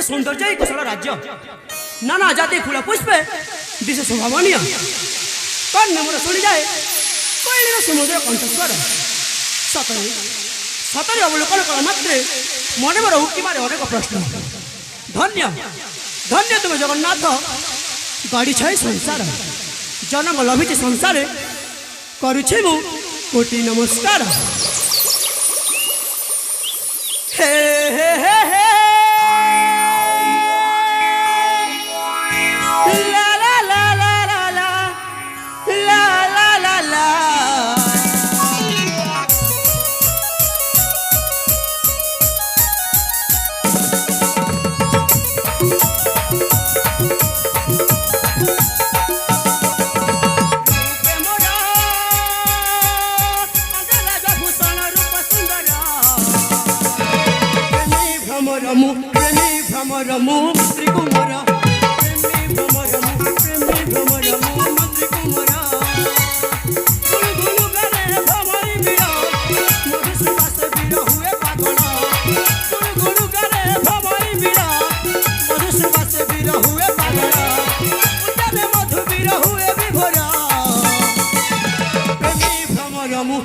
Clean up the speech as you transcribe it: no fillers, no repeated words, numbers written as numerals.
सौंदर्य कुशल राज्य नाना जाति फूल पुष्पे दिशे शोभामणीय कर्ण मोर शुणी जाए कोईर समुद्र कंठस्वर सतरे सतरे अवलोकन कर मात्रे मन में उकी मारे अनेक प्रश्न धन्य धन्य तुम जगन्नाथ गाड़ी छे संसार जन्म लभिଛି संसार करुछे मु कोटि नमस्कार हे हे हे हे ला ला ला ला ला ला ला ला ला प्रेमी भ्रमरमु मंत्री कुमार प्रेमी भ्रमरमु प्रेमी भ्रमरमु मंत्री कुमार गुलगुल गरे भमरी बिरा मधुसुवास बिरा हुए पागल गुलगुल गरे भमरी बिरा मधुसुवास बिरा हुए पागल उद्यान मधु बिरा हुए विभोरा प्रेमी भ्रमरमु